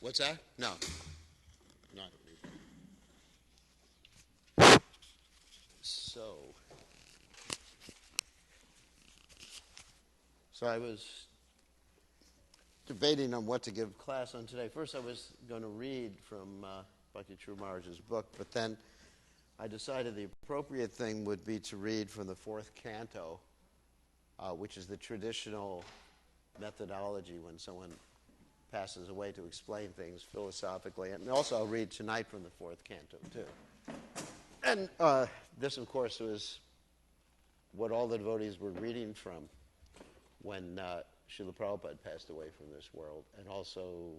What's that? No. Not. So I was debating on what to give class on today. First, I was going to read from Bhakti True Maharaj's book, but then I decided the appropriate thing would be to read from the fourth canto, which is the traditional methodology when someone passes away to explain things philosophically. And also I'll read tonight from the fourth canto, too. And this, of course, was what all the devotees were reading from when Srila Prabhupada passed away from this world, and also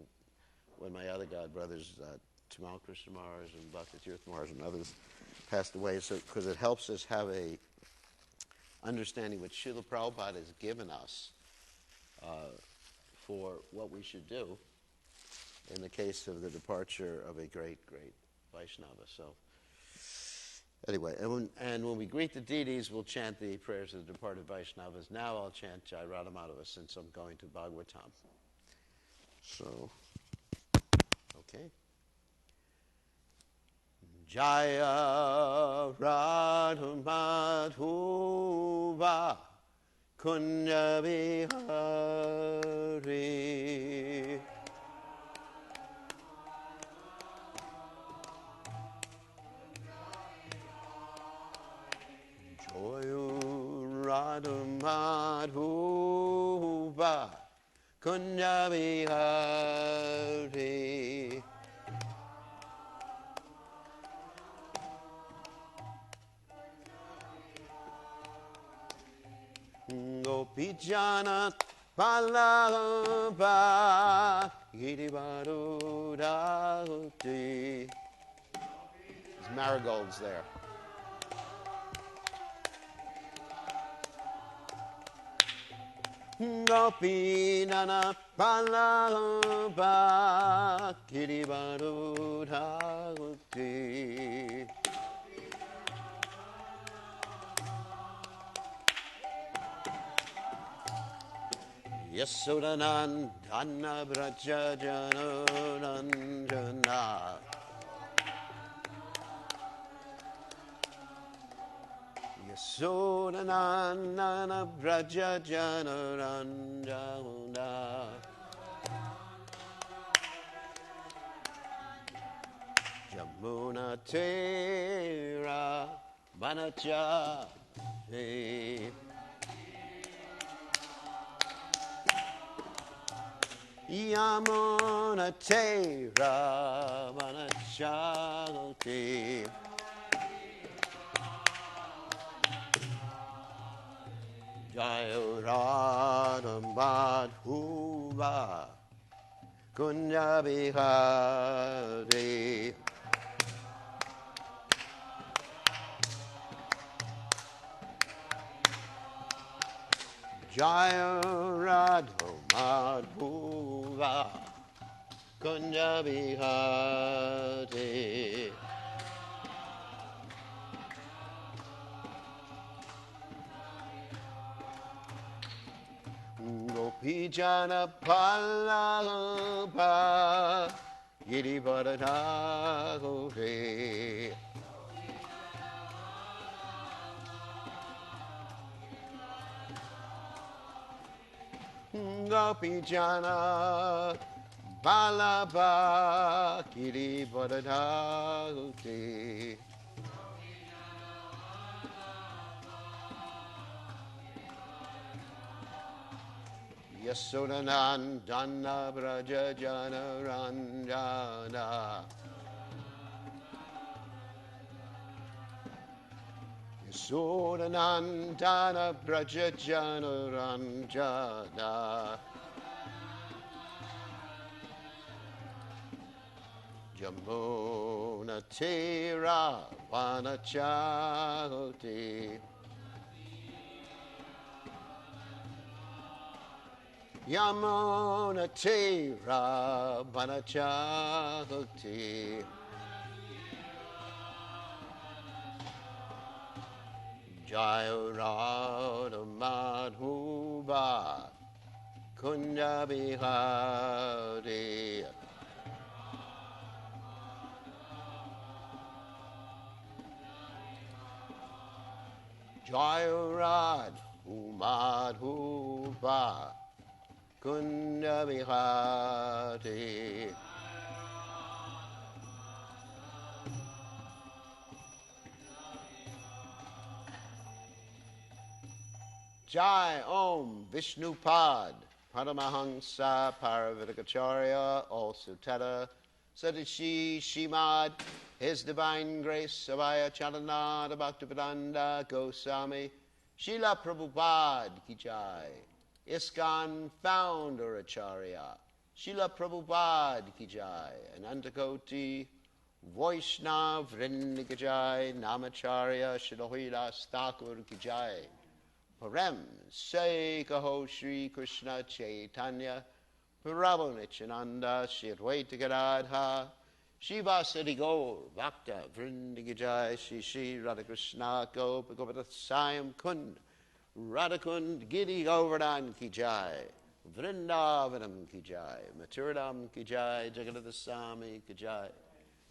when my other godbrothers, Tamal Krishna Maharaj and Bhakti Tirtha Maharaj and others passed away, so because it helps us have a understanding what Srila Prabhupada has given us for what we should do in the case of the departure of a great, great Vaishnava. So anyway, and when we greet the deities, we'll chant the prayers of the departed Vaishnavas. Now I'll chant Jai Radhamadhava since I'm going to Bhagavatam. So, okay. Jaya Radhamadhuva Kunya Vihari Radhamadhuva Kunya Vihari Gopijana Palava Girivarudauti. There's marigolds there. Gopinana Palava Girivarudauti. Yasodanandana Braja Janoranjana Yasodanandana Braja Janoranjana Jamuna Tera Vanachate Yamuna Tera Vanachate Jaya Radhamadhuva Kunya Vihari Jaya Radhamadhuva Kunya Vihari Gopijana Palava Girivaradhagore Gopijana Palava Girivaradhagore Yasodanandana Braja Janaranjana Yasodanandana Braja Janaranjana Jamuna Tera Vanachate Yamuna Tera Vanachate Jaya Radhamadhuva Kunya Vihari Jayrad Umadhuba Kunda Vihati. Jai Om Vishnupad Paramahansa Paravitakacharya also Teta Satishi Shimad His Divine Grace Abhaya Charanada Bhaktivedanta Goswami Srila Prabhupada Ki Jai ISKCON Founder Acharya Srila Prabhupada Ki Jai Anantakoti Vaishnav Vrinda Ki Jai Namacharya Srila Haridas Thakur Ki Jai Param Se Kaho Shri Krishna Chaitanya Prabhu Nityananda Shri Advaita Gadadha Shivasati Gaur Bhakta Vrinda Ki Jai Shri Shri Radhakrishna Gopa Gopata Sayam Kund Radhakund Giri Govardhan Ki Jai Vrindavanam Ki Jai Maturadam Ki Jai Jagadata Sami Ki Jai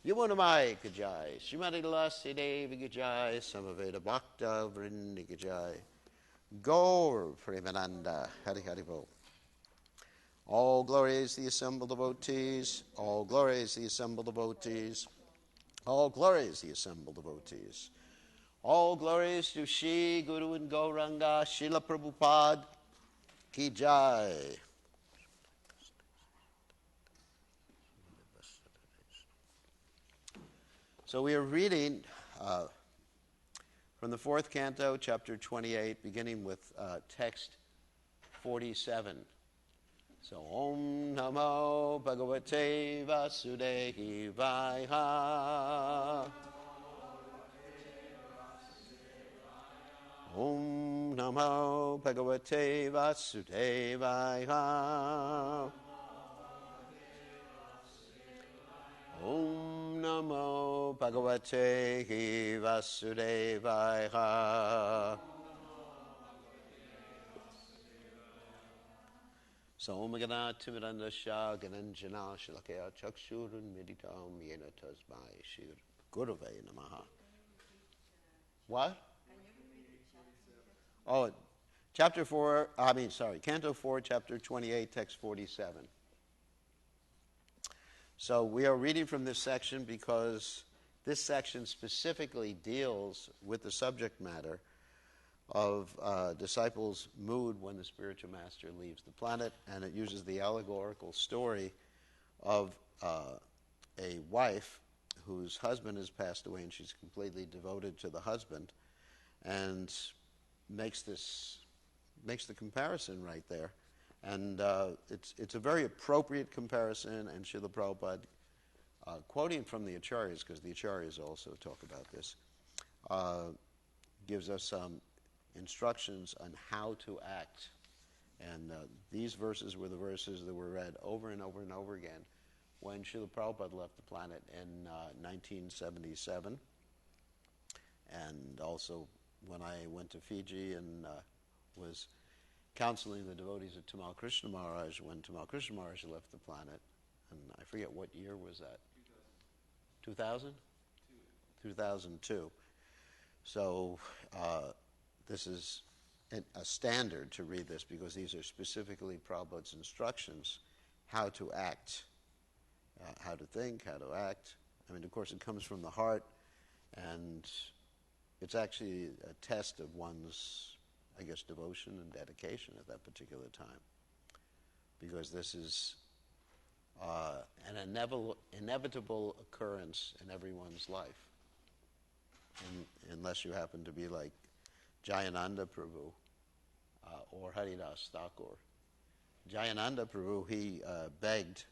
Yamunamai Ki Jai Srimati Lasi Devi Ki Jai Samaveda Bhakta Vrinda Ki Jai Gaur Premananda Hari Hari Bol. All glories the assembled devotees, all glories the assembled devotees, all glories the assembled devotees. All glories to Shri Guru and Gauranga, Srila Prabhupada Ki Jai. So we are reading from the fourth canto, chapter 28, beginning with text 47. So, Om Namo Bhagavate Vasudevaya. Om Namo Bhagavate Vasudevaya. Om Namo Bhagavate Vasudevaya. Somagana Timiranda Shah Gananjana Shilakaya Chakshurun Meditam Yena Tasmai Shir Gurave Namaha. What? Oh, Canto 4, chapter 28, text 47. So we are reading from this section because this section specifically deals with the subject matter of disciples' mood when the spiritual master leaves the planet, and it uses the allegorical story of a wife whose husband has passed away and she's completely devoted to the husband, and makes the comparison right there. And it's a very appropriate comparison, and Srila Prabhupada, quoting from the Acharyas, because the Acharyas also talk about this, gives us some instructions on how to act. And these verses were the verses that were read over and over and over again when Srila Prabhupada left the planet in 1977, and also when I went to Fiji and was counseling the devotees of Tamal Krishna Maharaj when Tamal Krishna Maharaj left the planet. And I forget what year was that. 2000? 2002. So this is a standard to read this because these are specifically Prabhupada's instructions how to act, how to think, how to act. I mean, of course, it comes from the heart, and it's actually a test of one's, I guess, devotion and dedication at that particular time, because this is an inevitable occurrence in everyone's life, unless you happen to be like Jayananda Prabhu or Haridas Thakur. Jayananda Prabhu, he begged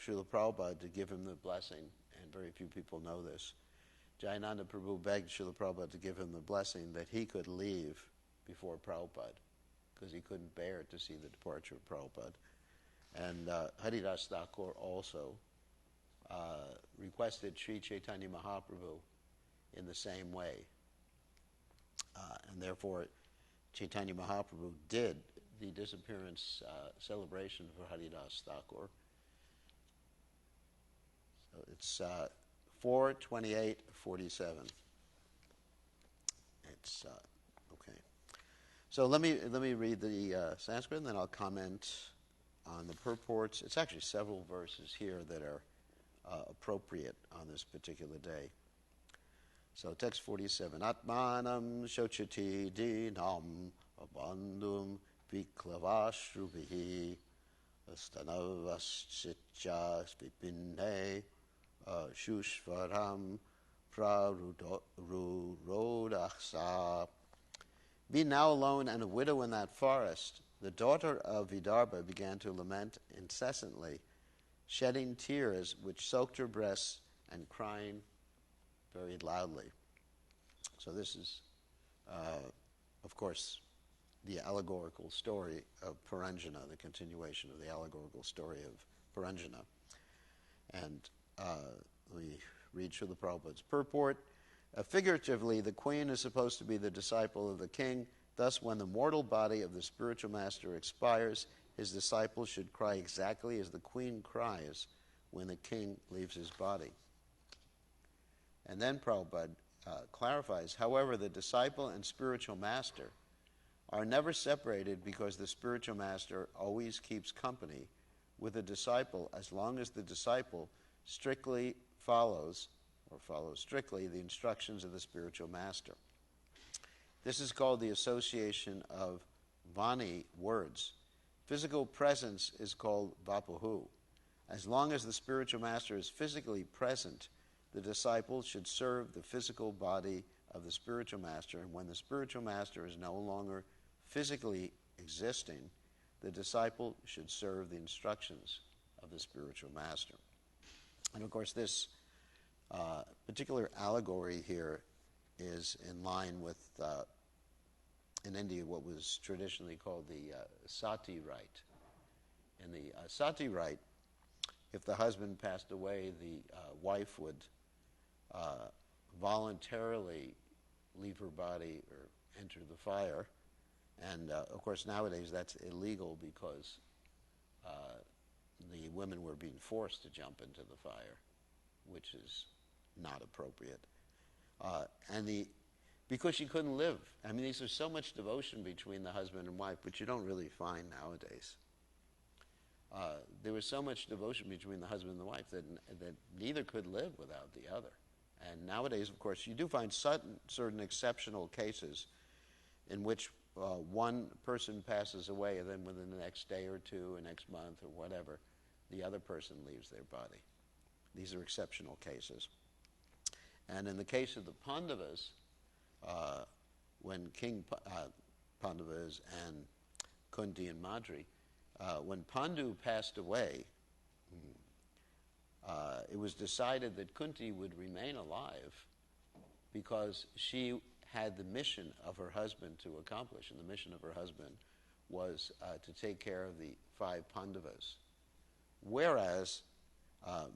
Srila Prabhupada to give him the blessing, and very few people know this. Jayananda Prabhu begged Srila Prabhupada to give him the blessing that he could leave before Prabhupada, because he couldn't bear to see the departure of Prabhupada. And Haridas Thakur also requested Sri Chaitanya Mahaprabhu in the same way. And therefore, Chaitanya Mahaprabhu did the disappearance celebration for Haridas Thakur. So it's 4/28/47. it's okay. So let me read the Sanskrit, and then I'll comment on the purports. It's actually several verses here that are appropriate on this particular day. So text 47. Atmanam shochati dinam abandum viklavashrubihi astanavaschitya vipinne shushvaram prarurodaksa. Being now alone and a widow in that forest, the daughter of Vidarbha began to lament incessantly, shedding tears which soaked her breasts and crying very loudly. So this is, of course, the allegorical story of Puranjana, the continuation of the allegorical story of Puranjana. And we read Srila Prabhupada's purport. Figuratively, the queen is supposed to be the disciple of the king. Thus, when the mortal body of the spiritual master expires, his disciple should cry exactly as the queen cries when the king leaves his body. And then Prabhupada clarifies, however, the disciple and spiritual master are never separated because the spiritual master always keeps company with the disciple as long as the disciple strictly follows strictly the instructions of the spiritual master. This is called the association of vani, words. Physical presence is called vapuhu. As long as the spiritual master is physically present, the disciple should serve the physical body of the spiritual master, and when the spiritual master is no longer physically existing, the disciple should serve the instructions of the spiritual master. And of course, this particular allegory here is in line with, in India, what was traditionally called the sati rite. In the sati rite, if the husband passed away, the wife would voluntarily leave her body or enter the fire. And, of course, nowadays that's illegal because the women were being forced to jump into the fire, which is not appropriate. Because she couldn't live. I mean, there's so much devotion between the husband and wife, which you don't really find nowadays. There was so much devotion between the husband and the wife that neither could live without the other. And nowadays, of course, you do find certain exceptional cases in which one person passes away, and then within the next day or two, or next month, or whatever, the other person leaves their body. These are exceptional cases. And in the case of the Pandavas, when King Pandavas and Kunti and Madri, when Pandu passed away, it was decided that Kunti would remain alive because she had the mission of her husband to accomplish, and the mission of her husband was to take care of the 5 Pandavas. Whereas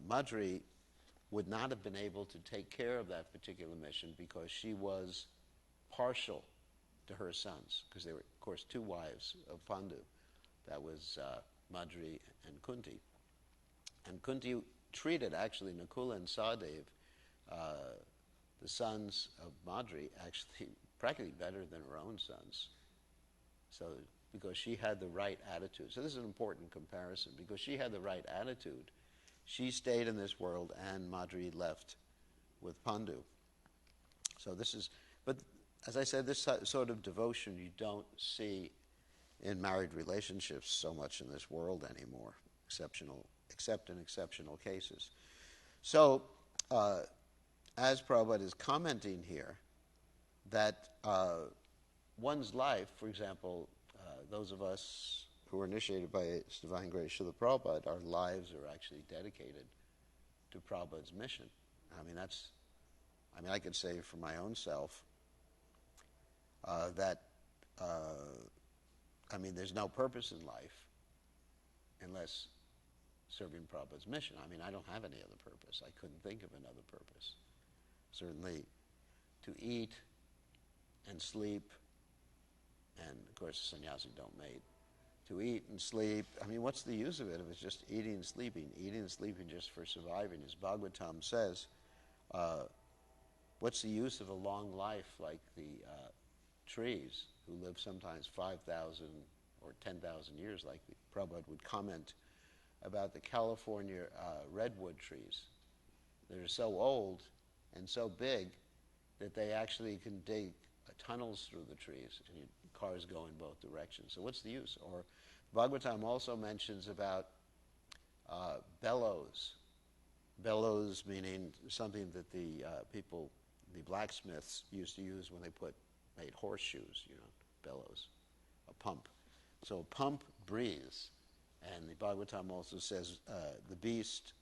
Madri would not have been able to take care of that particular mission because she was partial to her sons, because there were, of course, 2 wives of Pandu. That was Madri and Kunti. And Kunti treated, actually, Nakula and Sahadev, the sons of Madri, actually practically better than her own sons. So, because she had the right attitude. So this is an important comparison. Because she had the right attitude, she stayed in this world and Madri left with Pandu. So this is, but as I said, this sort of devotion you don't see in married relationships so much in this world anymore, except in exceptional cases. So, as Prabhupada is commenting here, that one's life, for example, those of us who are initiated by His Divine Grace Srila Prabhupada, our lives are actually dedicated to Prabhupada's mission. I could say for my own self that there's no purpose in life unless serving Prabhupada's mission. I don't have any other purpose. I couldn't think of another purpose. Certainly to eat and sleep, and of course sannyasi don't mate. To eat and sleep, what's the use of it if it's just eating and sleeping? Eating and sleeping just for surviving. As Bhagavatam says, what's the use of a long life like the trees who live sometimes 5,000 or 10,000 years, like the Prabhupada would comment about the California redwood trees that are so old and so big that they actually can dig tunnels through the trees and cars go in both directions. So what's the use? Or Bhagavatam also mentions about bellows. Bellows meaning something that the people, the blacksmiths, used to use when they made horseshoes, bellows, a pump. So a pump breathes. And the Bhagavatam also says the beast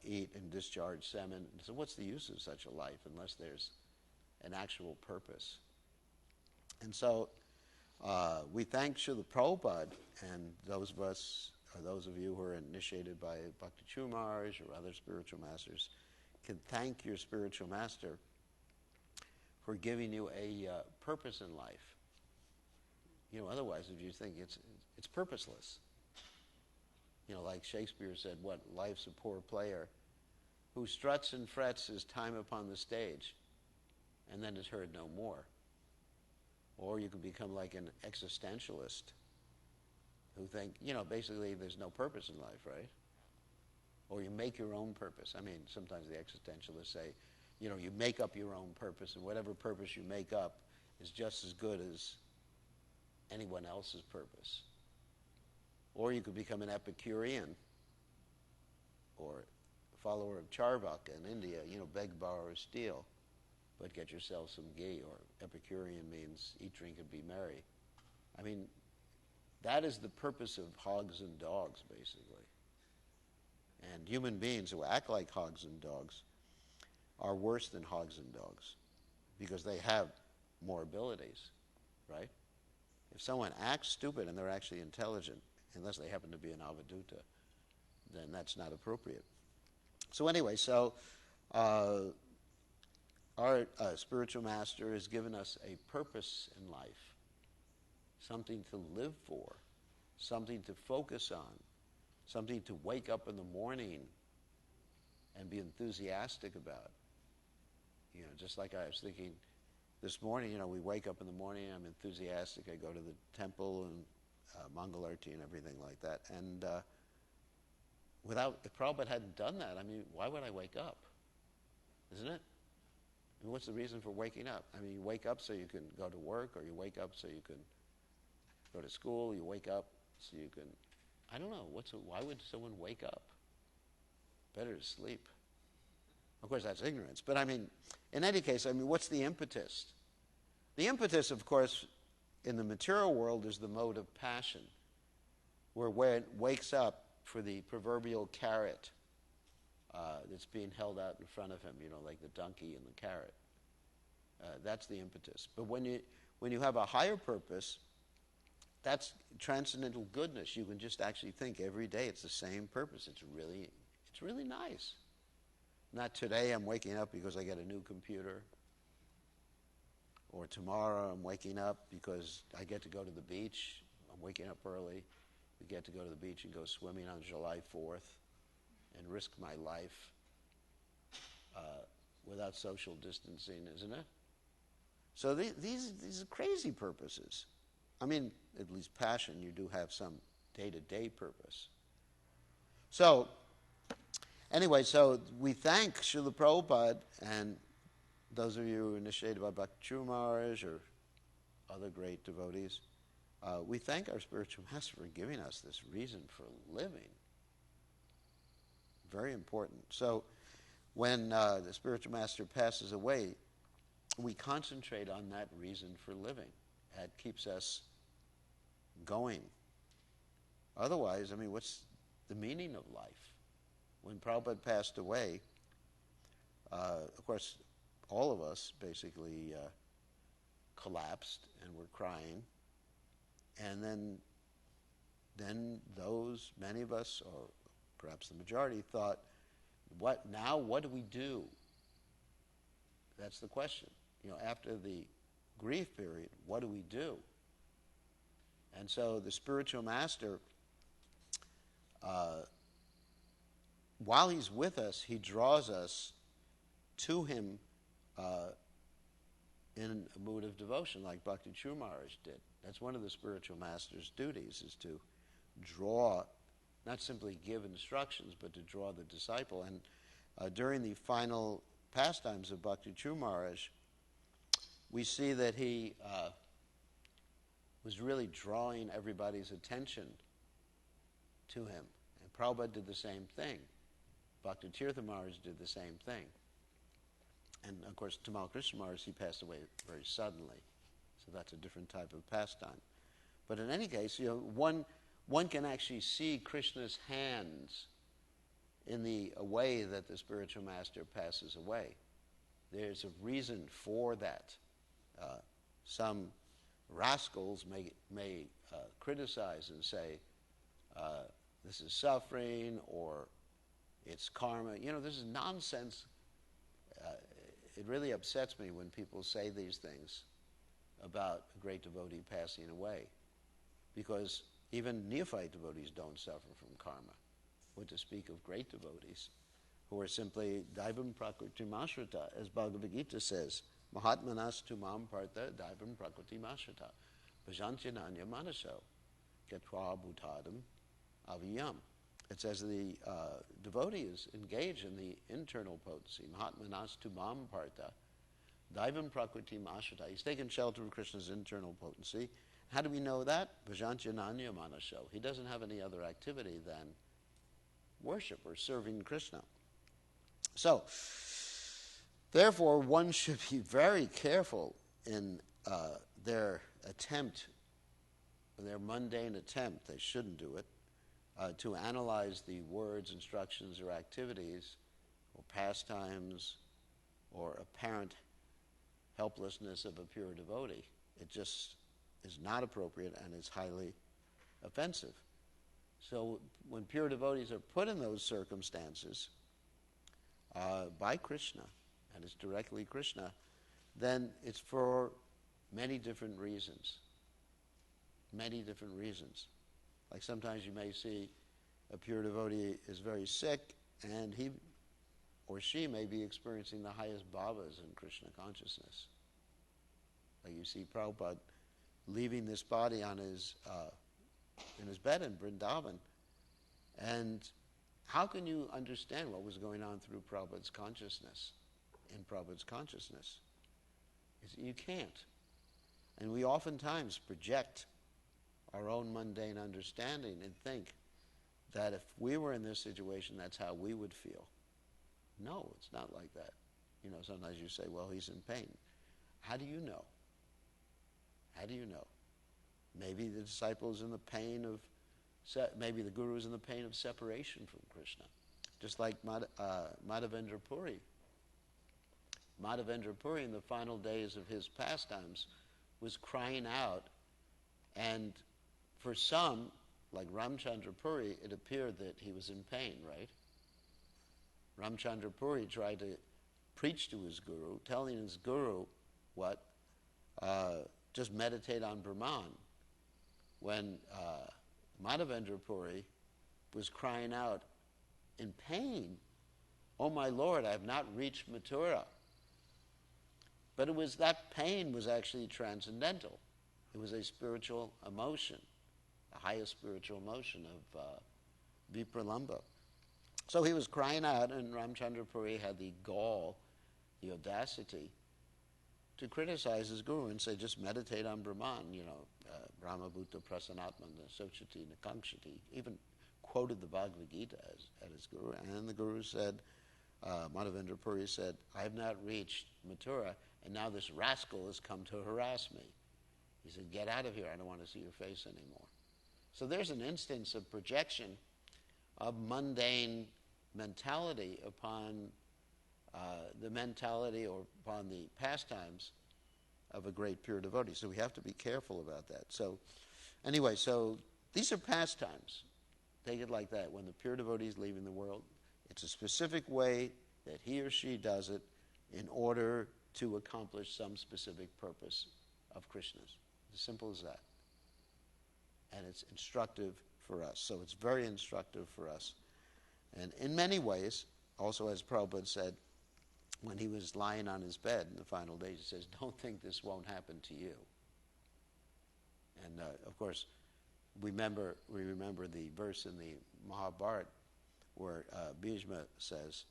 eat and discharge semen. So what's the use of such a life unless there's an actual purpose? And so we thank Srila Prabhupada and those of you who are initiated by Bhakti Chumarj or other spiritual masters can thank your spiritual master for giving you a purpose in life. Otherwise, if you think it's purposeless. Like Shakespeare said, what, life's a poor player who struts and frets his time upon the stage and then is heard no more. Or you can become like an existentialist who think, basically there's no purpose in life, right? Or you make your own purpose. I mean, sometimes the existentialists say, you make up your own purpose, and whatever purpose you make up is just as good as anyone else's purpose. Or you could become an Epicurean or follower of Charvaka in India, beg, borrow, or steal, but get yourself some ghee. Or Epicurean means eat, drink, and be merry. I mean, that is the purpose of hogs and dogs, basically. And human beings who act like hogs and dogs are worse than hogs and dogs because they have more abilities, right? If someone acts stupid and they're actually intelligent, unless they happen to be an avaduta, then that's not appropriate. So anyway, our spiritual master has given us a purpose in life, something to live for, something to focus on, something to wake up in the morning and be enthusiastic about. Just like I was thinking this morning, we wake up in the morning, I'm enthusiastic, I go to the temple and Mangalarti and everything like that. And if Prabhupada hadn't done that, I mean, why would I wake up? Isn't it? I mean, what's the reason for waking up? I mean, you wake up so you can go to work, or you wake up so you can go to school, you wake up so you can, I don't know, why would someone wake up? Better to sleep. Of course, that's ignorance. But I mean, in any case, what's the impetus? The impetus, of course, in the material world is the mode of passion, where it wakes up for the proverbial carrot that's being held out in front of him, like the donkey and the carrot. That's the impetus. But when you have a higher purpose, that's transcendental goodness. You can just actually think every day it's the same purpose. It's really nice. Not today I'm waking up because I get a new computer. Or tomorrow I'm waking up because I get to go to the beach. I'm waking up early. We get to go to the beach and go swimming on July 4th and risk my life without social distancing, isn't it? So these are crazy purposes. I mean, at least passion, you do have some day-to-day purpose. So, anyway, we thank Srila Prabhupada and those of you who are initiated by Bhakti Chumarj or other great devotees. We thank our spiritual master for giving us this reason for living. Very important. So, when the spiritual master passes away, we concentrate on that reason for living. That keeps us going. Otherwise, what's the meaning of life? When Prabhupada passed away, of course, all of us basically collapsed and were crying. And then many of us, or perhaps the majority, thought, what do we do? That's the question. After the grief period, what do we do? And so the spiritual master, while he's with us, he draws us to him in a mood of devotion like Bhakti True Maharaj did. That's one of the spiritual master's duties, is to draw, not simply give instructions, but to draw the disciple. And during the final pastimes of Bhakti True Maharaj, we see that he was really drawing everybody's attention to him. And Prabhupada did the same thing. Bhakti Tirtha Maharaj did the same thing. And of course, Tamal Krishna Maharaj, he passed away very suddenly. So that's a different type of pastime. But in any case, one can actually see Krishna's hands in the way that the spiritual master passes away. There's a reason for that. Some rascals may criticize and say, this is suffering, or it's karma. This is nonsense. It really upsets me when people say these things about a great devotee passing away, because even neophyte devotees don't suffer from karma. What to speak of great devotees who are simply daivam prakritim ashrita, as Bhagavad Gita says, Mahatmanas tu mam partha daivam prakritim ashrita, bhajantinanya manaso, gatva bhutadam aviyam. It says the devotee is engaged in the internal potency. Mahatmanas tu mam partha daivam prakritim ashrita. He's taken shelter of Krishna's internal potency. How do we know that? Bhajantinanya manaso. He doesn't have any other activity than worship or serving Krishna. So, therefore, one should be very careful in their attempt, their mundane attempt, they shouldn't do it, to analyze the words, instructions, or activities, or pastimes, or apparent helplessness of a pure devotee. It just is not appropriate, and is highly offensive. So when pure devotees are put in those circumstances by Krishna, and it's directly Krishna, then it's for many different reasons. Many different reasons. Like sometimes you may see a pure devotee is very sick, and he or she may be experiencing the highest bhavas in Krishna consciousness. Like you see Prabhupada leaving this body on his in his bed in Vrindavan. And how can you understand what was going on through Prabhupada's consciousness, in Prabhupada's consciousness? You can't. And we oftentimes project our own mundane understanding and think that if we were in this situation, that's how we would feel. No, it's not like that. Sometimes you say, well, he's in pain. How do you know? How do you know? Maybe the disciple is in the pain of, maybe the guru is in the pain of separation from Krishna. Just like Madhavendra Puri. Madhavendra Puri, in the final days of his pastimes, was crying out, and for some, like Ramchandra Puri, it appeared that he was in pain, right? Ramchandra Puri tried to preach to his guru, telling his guru what? Just meditate on Brahman. When Madhavendra Puri was crying out in pain, "Oh my Lord, I have not reached Mathura." But it was that pain was actually transcendental. It was a spiritual emotion, the highest spiritual emotion of Vipralambha. So he was crying out, and Ramchandra Puri had the gall, the audacity, to criticize his guru and say, just meditate on Brahman, Brahma Bhuta Prasanatmana Sochati Nakankshati. Even quoted the Bhagavad Gita at his guru. And the guru said, Madhavendra Puri said, I have not reached Mathura, and now this rascal has come to harass me. He said, get out of here, I don't want to see your face anymore. So there's an instance of projection of mundane mentality upon the mentality or upon the pastimes of a great pure devotee. So we have to be careful about that. So anyway, so these are pastimes. Take it like that. When the pure devotee is leaving the world, it's a specific way that he or she does it in order to accomplish some specific purpose of Krishna's. As simple as that. And it's instructive for us. So it's very instructive for us. And in many ways, also as Prabhupada said, when he was lying on his bed in the final days, he says, don't think this won't happen to you. And of course, we remember the verse in the Mahabharata where Bhishma says,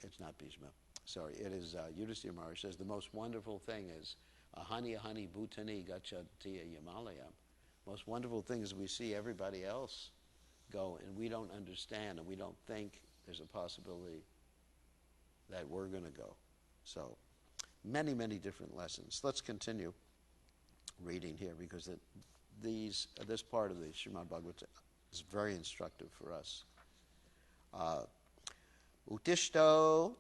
it's not Bhishma, sorry, it is Yudhisthira Maharaj says, the most wonderful thing is ahani ahani bhutani gacchatiya yamalayam. Most wonderful thing is we see everybody else go and we don't understand and we don't think there's a possibility that we're going to go. So many, many different lessons. Let's continue reading here because this part of the Srimad Bhagavatam is very instructive for us. Utishto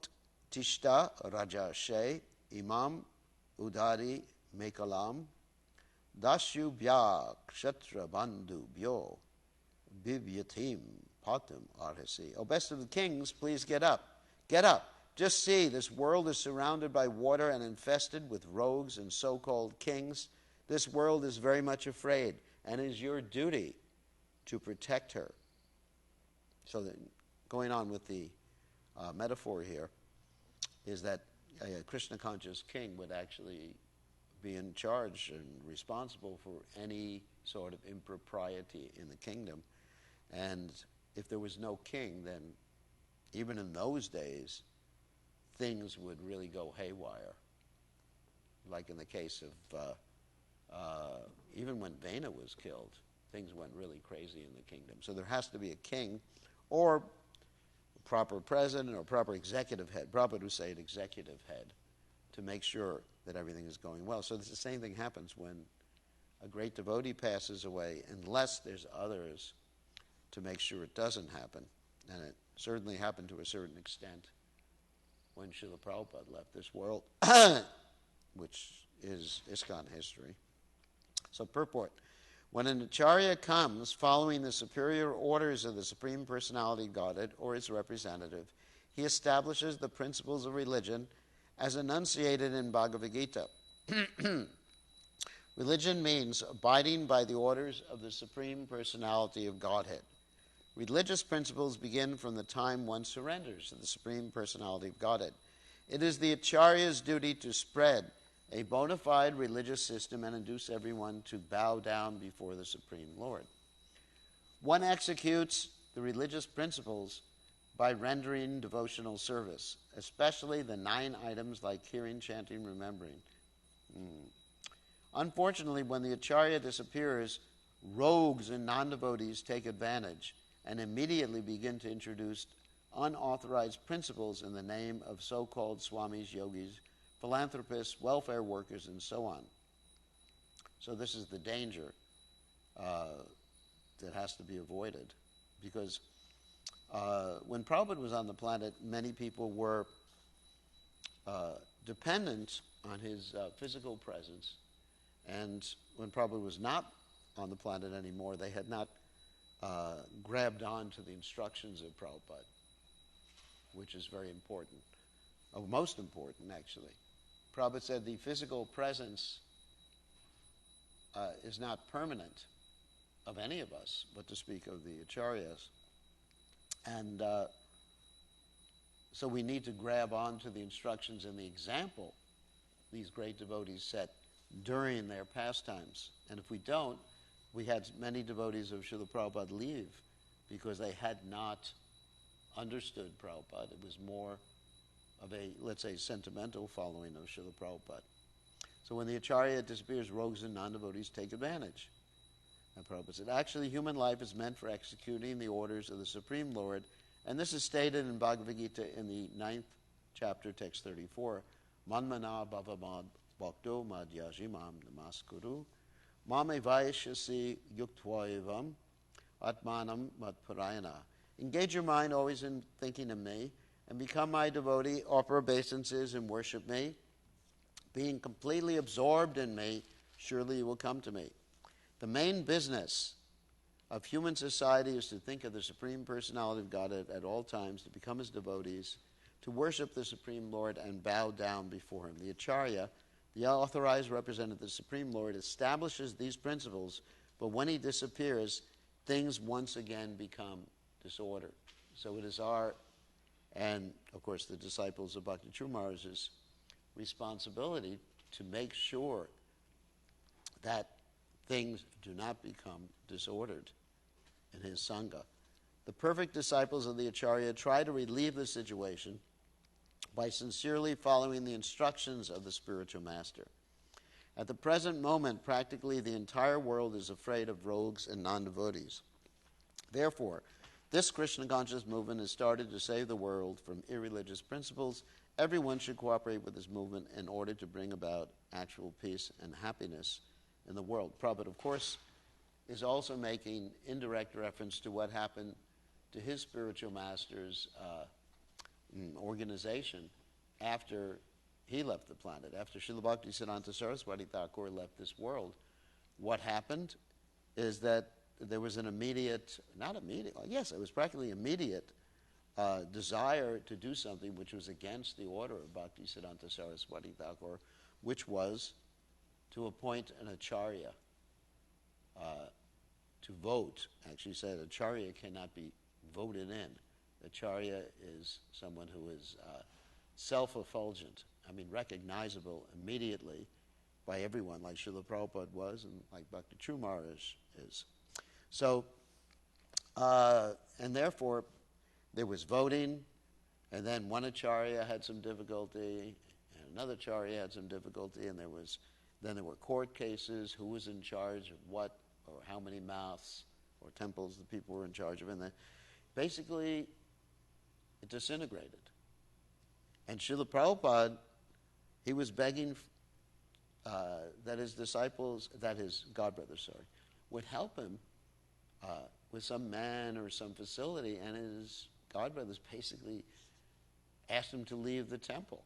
tishta rajashe imam udari mekalam dasyubhya kshetra bandhu bhyo bibyatim patum arhasi. O best of the kings, please get up. Get up. Just see, this world is surrounded by water and infested with rogues and so-called kings. This world is very much afraid, and it is your duty to protect her. So going on with the metaphor here is that a Krishna-conscious king would actually be in charge and responsible for any sort of impropriety in the kingdom. And if there was no king, then even in those days, things would really go haywire. Like in the case of, even when Vena was killed, things went really crazy in the kingdom. So there has to be a king or a proper president or proper executive head, Prabhupada would say an executive head, to make sure that everything is going well. So the same thing happens when a great devotee passes away, unless there's others to make sure it doesn't happen. And it certainly happened to a certain extent when Srila Prabhupada left this world, which is ISKCON history. So purport. When an acharya comes following the superior orders of the Supreme Personality of Godhead or its representative, he establishes the principles of religion as enunciated in Bhagavad Gita. Religion means abiding by the orders of the Supreme Personality of Godhead. Religious principles begin from the time one surrenders to the Supreme Personality of Godhead. It is the Acharya's duty to spread a bona fide religious system and induce everyone to bow down before the Supreme Lord. One executes the religious principles by rendering devotional service, especially the 9 items like hearing, chanting, remembering. Unfortunately, when the Acharya disappears, rogues and non-devotees take advantage and immediately begin to introduce unauthorized principles in the name of so-called swamis, yogis, philanthropists, welfare workers, and so on. So this is the danger that has to be avoided, because when Prabhupada was on the planet, many people were dependent on his physical presence, and when Prabhupada was not on the planet anymore, they had not grabbed on to the instructions of Prabhupada, which is very important, most important actually. Prabhupada said the physical presence is not permanent of any of us, but to speak of the acharyas. And so we need to grab on to the instructions and the example these great devotees set during their pastimes. And if we don't, we had many devotees of Srila Prabhupada leave because they had not understood Prabhupada. It was more of a, let's say, sentimental following of Srila Prabhupada. So when the Acharya disappears, rogues and non-devotees take advantage. And Prabhupada said, actually, human life is meant for executing the orders of the Supreme Lord, and this is stated in Bhagavad Gita in the 9th chapter, text 34. Manmana bhavamad bhakto madhyajimam namaskuru mame vaishyasi yuktvaevam atmanam madparayana. Engage your mind always in thinking of me, and become my devotee, offer obeisances and worship me. Being completely absorbed in me, surely you will come to me. The main business of human society is to think of the Supreme Personality of Godhead at all times, to become his devotees, to worship the Supreme Lord and bow down before him. The Acharya, the authorized representative of the Supreme Lord, establishes these principles, but when he disappears, things once again become disordered. So it is our And, of course, the disciples of Bhakti Maharaj's responsibility to make sure that things do not become disordered in his Sangha. The perfect disciples of the Acharya try to relieve the situation by sincerely following the instructions of the spiritual master. At the present moment, practically the entire world is afraid of rogues and non-devotees. Therefore, this Krishna conscious movement has started to save the world from irreligious principles. Everyone should cooperate with this movement in order to bring about actual peace and happiness in the world. Prabhupada, of course, is also making indirect reference to what happened to his spiritual master's organization after he left the planet. After Srila Bhaktisiddhanta Saraswati Thakur left this world, what happened is that there was an immediate, not immediate, yes, it was practically immediate desire to do something which was against the order of Bhaktisiddhanta Saraswati Thakur, which was to appoint an acharya to vote. Actually said acharya cannot be voted in. Acharya is someone who is self-effulgent, recognizable immediately by everyone, like Srila Prabhupada was and like Bhakti True Maharaj is. So, and therefore, there was voting, and then one acharya had some difficulty, and another acharya had some difficulty, and then there were court cases, who was in charge of what, or how many mouths or temples the people were in charge of, and then basically it disintegrated. And Srila Prabhupada, he was begging that his disciples, that his godbrothers, would help him with some man or some facility, and his godbrothers basically asked him to leave the temple.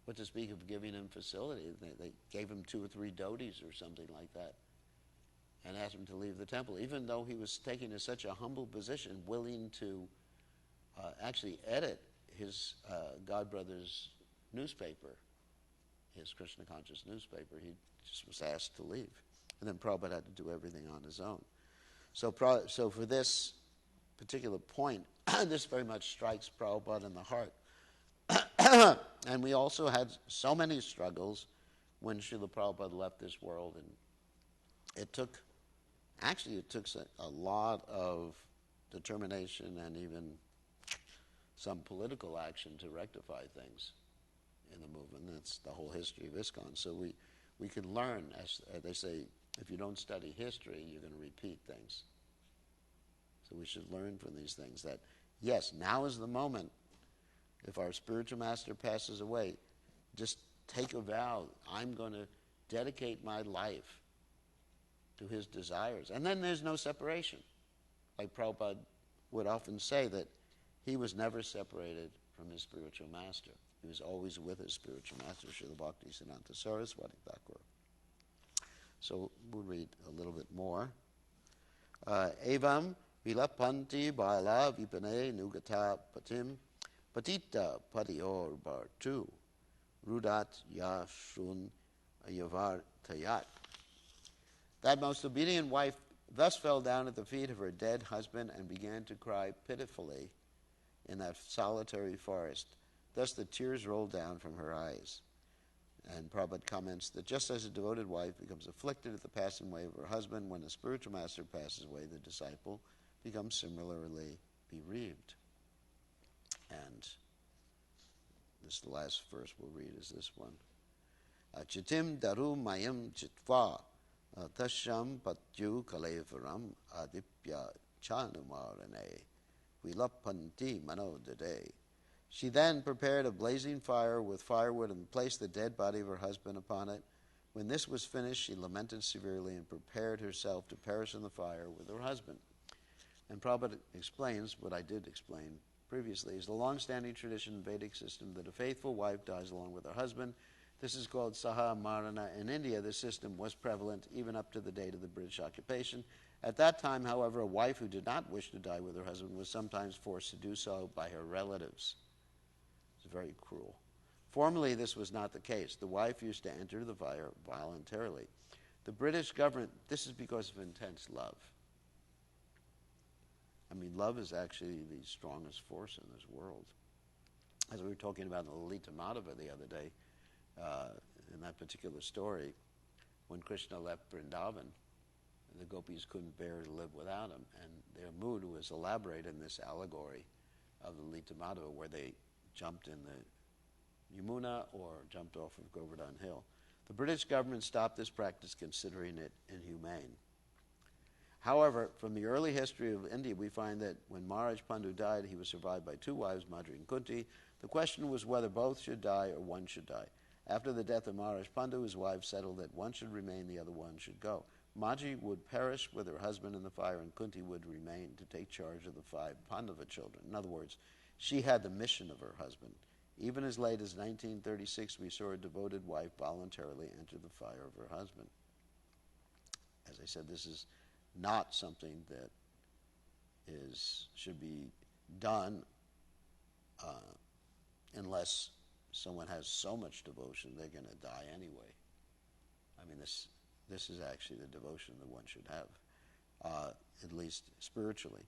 What to speak of giving him facility. They gave him 2 or 3 dhotis or something like that and asked him to leave the temple, even though he was taking such a humble position, willing to actually edit his godbrother's newspaper, his Krishna conscious newspaper. He just was asked to leave. And then Prabhupada had to do everything on his own. So for this particular point, this very much strikes Prabhupada in the heart. And we also had so many struggles when Srila Prabhupada left this world, and it took a lot of determination and even some political action to rectify things in the movement. That's the whole history of ISKCON. So we can learn, as they say, if you don't study history, you're going to repeat things. So we should learn from these things that, yes, now is the moment. If our spiritual master passes away, just take a vow. I'm going to dedicate my life to his desires. And then there's no separation. Like Prabhupada would often say that he was never separated from his spiritual master. He was always with his spiritual master, Srila Bhaktisiddhanta Saraswati Thakur. So we'll read a little bit more. Evam vilapanti bala vipane nugata patim patita patior bartu rudat yashun yavar tayat. That most obedient wife thus fell down at the feet of her dead husband and began to cry pitifully in that solitary forest. Thus the tears rolled down from her eyes. And Prabhupada comments that just as a devoted wife becomes afflicted at the passing away of her husband, when the spiritual master passes away, the disciple becomes similarly bereaved. And this the last verse we'll read is this one. Chitim daru mayam chitva tasham patyu kalevaram adipya chanumarane vilapanti manodade. She then prepared a blazing fire with firewood and placed the dead body of her husband upon it. When this was finished, she lamented severely and prepared herself to perish in the fire with her husband. And Prabhupada explains what I did explain previously, is the long-standing tradition in Vedic system that a faithful wife dies along with her husband. This is called Saha Marana. In India, this system was prevalent even up to the date of the British occupation. At that time, however, a wife who did not wish to die with her husband was sometimes forced to do so by her relatives. It's very cruel. Formerly, this was not the case. The wife used to enter the fire voluntarily. The British government, this is because of intense love. I mean, love is actually the strongest force in this world. As we were talking about the Lalita Madhava the other day, in that particular story, when Krishna left Vrindavan, the gopis couldn't bear to live without him, and their mood was elaborated in this allegory of the Lalita Madhava, where they jumped in the Yamuna or jumped off of Govardhan Hill. The British government stopped this practice, considering it inhumane. However, from the early history of India, we find that when Maharaj Pandu died, he was survived by two wives, Madri and Kunti. The question was whether both should die or one should die. After the death of Maharaj Pandu, his wives settled that one should remain, the other one should go. Madri would perish with her husband in the fire, and Kunti would remain to take charge of the 5 Pandava children. In other words, she had the mission of her husband. Even as late as 1936, we saw a devoted wife voluntarily enter the fire of her husband. As I said, this is not something that should be done unless someone has so much devotion they're going to die anyway. I mean, this is actually the devotion that one should have, at least spiritually.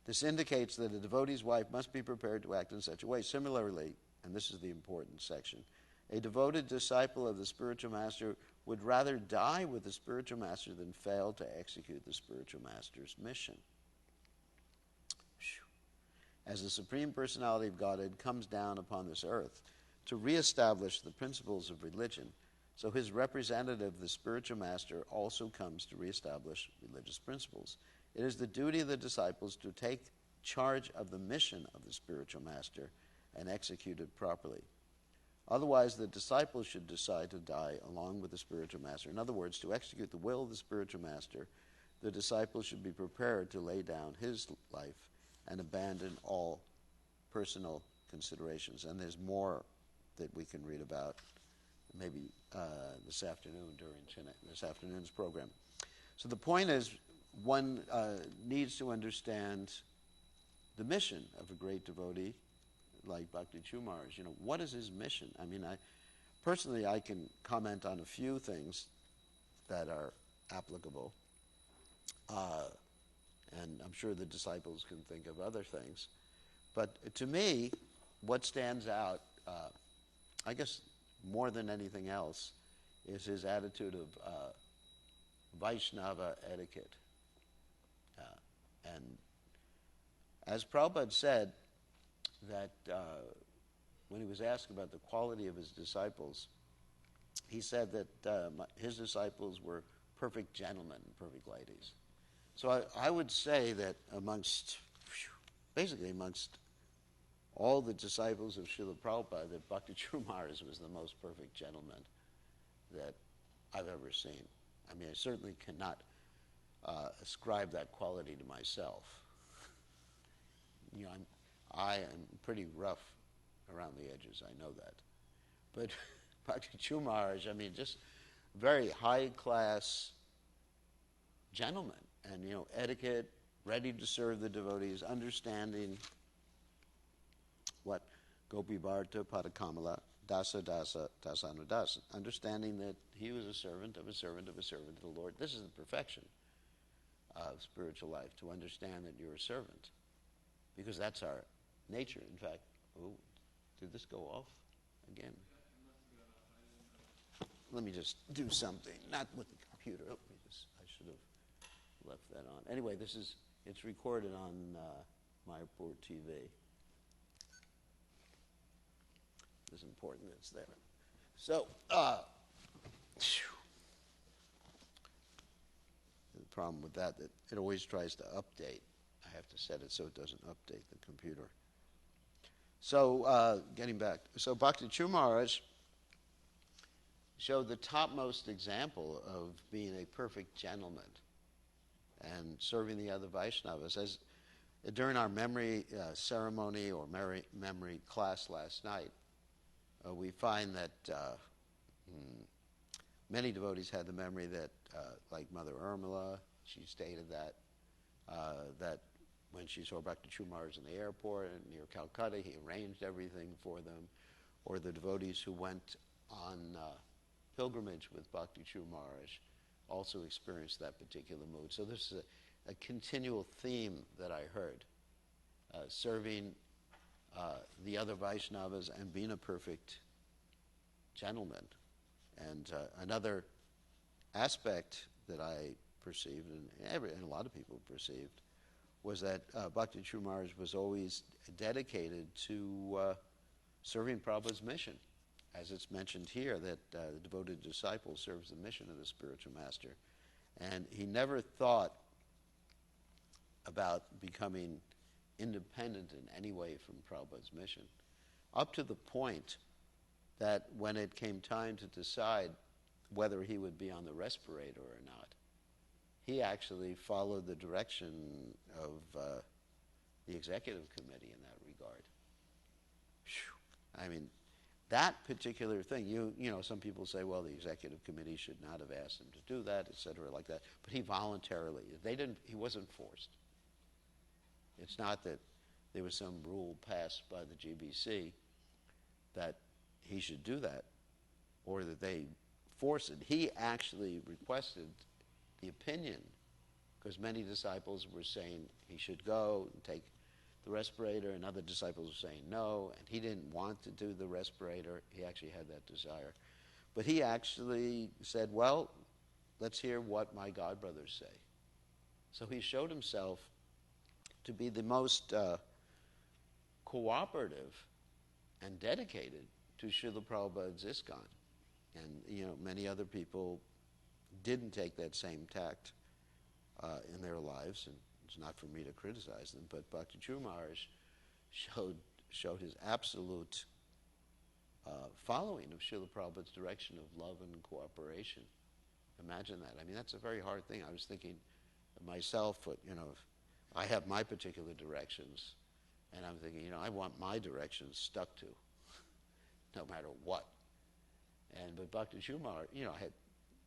This indicates that a devotee's wife must be prepared to act in such a way. Similarly, and this is the important section, a devoted disciple of the spiritual master would rather die with the spiritual master than fail to execute the spiritual master's mission. As the Supreme Personality of Godhead comes down upon this earth to reestablish the principles of religion, so his representative, the spiritual master, also comes to reestablish religious principles. It is the duty of the disciples to take charge of the mission of the spiritual master and execute it properly. Otherwise, the disciples should decide to die along with the spiritual master. In other words, to execute the will of the spiritual master, the disciples should be prepared to lay down his life and abandon all personal considerations. And there's more that we can read about maybe this afternoon during this afternoon's program. So the point is, one needs to understand the mission of a great devotee like Bhakti Chumaraj. What is his mission? I mean, personally, I can comment on a few things that are applicable, and I'm sure the disciples can think of other things. But to me, what stands out, I guess more than anything else, is his attitude of Vaishnava etiquette. And as Prabhupada said, that when he was asked about the quality of his disciples, he said that his disciples were perfect gentlemen and perfect ladies. So I would say that basically amongst all the disciples of Srila Prabhupada, that Bhakti Chumaraj was the most perfect gentleman that I've ever seen. I mean, I certainly cannot ascribe that quality to myself. I am pretty rough around the edges, I know that. But Bhakti Chumaraj, I mean, just very high-class gentleman. And, etiquette, ready to serve the devotees, understanding what Gopi Bharta Padakamala, Dasa Dasa Dasanudasa, understanding that he was a servant of a servant of a servant of the Lord. This is the perfection of spiritual life, to understand that you're a servant, because that's our nature. In fact, did this go off again? Let me just do something, not with the computer. I should have left that on. Anyway, it's recorded on Mayapur TV. It's important that it's there. So, the problem with that it always tries to update. I have to set it so it doesn't update the computer. So, getting back. So, Bhakti Chumaraj showed the topmost example of being a perfect gentleman and serving the other Vaishnavas. As during our memory ceremony or memory class last night, we find that many devotees had the memory that, like Mother Urmila, she stated that when she saw Bhakti Chumaraj in the airport near Calcutta, he arranged everything for them. Or the devotees who went on pilgrimage with Bhakti Chumaraj also experienced that particular mood. So this is a continual theme that I heard. Serving the other Vaishnavas and being a perfect gentleman. And another aspect that I perceived, and a lot of people perceived, was that Bhakti True Maharaj was always dedicated to serving Prabhupada's mission. As it's mentioned here, that the devoted disciple serves the mission of the spiritual master. And he never thought about becoming independent in any way from Prabhupada's mission, up to the point that when it came time to decide whether he would be on the respirator or not, he actually followed the direction of the executive committee in that regard. Whew. I mean, that particular thing, you know, some people say, well, the executive committee should not have asked him to do that, etc., like that. But he voluntarily, he wasn't forced. It's not that there was some rule passed by the GBC that he should do that, or that they forced it. He actually requested the opinion, because many disciples were saying he should go and take the respirator, and other disciples were saying no, and he didn't want to do the respirator. He actually had that desire. But he actually said, well, let's hear what my godbrothers say. So he showed himself to be the most cooperative and dedicated to Srila Prabhupada's ISKCON. And, you know, many other people didn't take that same tact in their lives, and it's not for me to criticize them, but Bhakti True Maharaj showed his absolute following of Srila Prabhupada's direction of love and cooperation. Imagine that. I mean, that's a very hard thing. I was thinking of myself, you know, I have my particular directions, and I'm thinking, you know, I want my directions stuck to, no matter what. But Bhakti True Maharaj, you know, I had,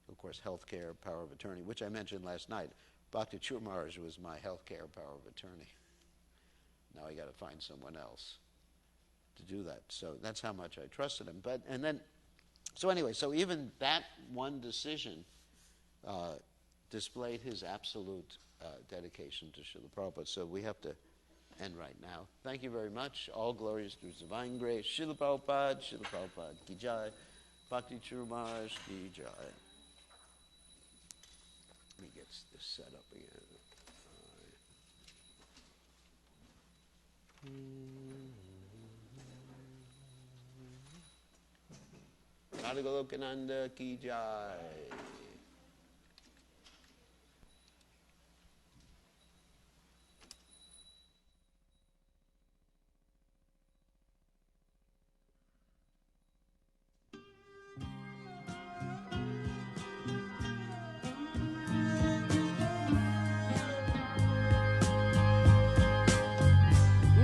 of course, healthcare, power of attorney, which I mentioned last night. Bhakti True Maharaj was my healthcare power of attorney. Now I got to find someone else to do that. So that's how much I trusted him. So even that one decision displayed his absolute dedication to Srila Prabhupada. So we have to end right now. Thank you very much. All glories to His divine grace. Srila Prabhupada Ki Jai. Bhakti True Maharaj Ki Jai. Let me get this set up again. Radha Golokananda Ki Jai.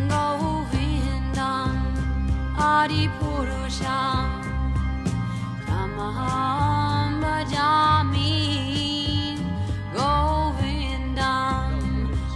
Govindam Adi Purusha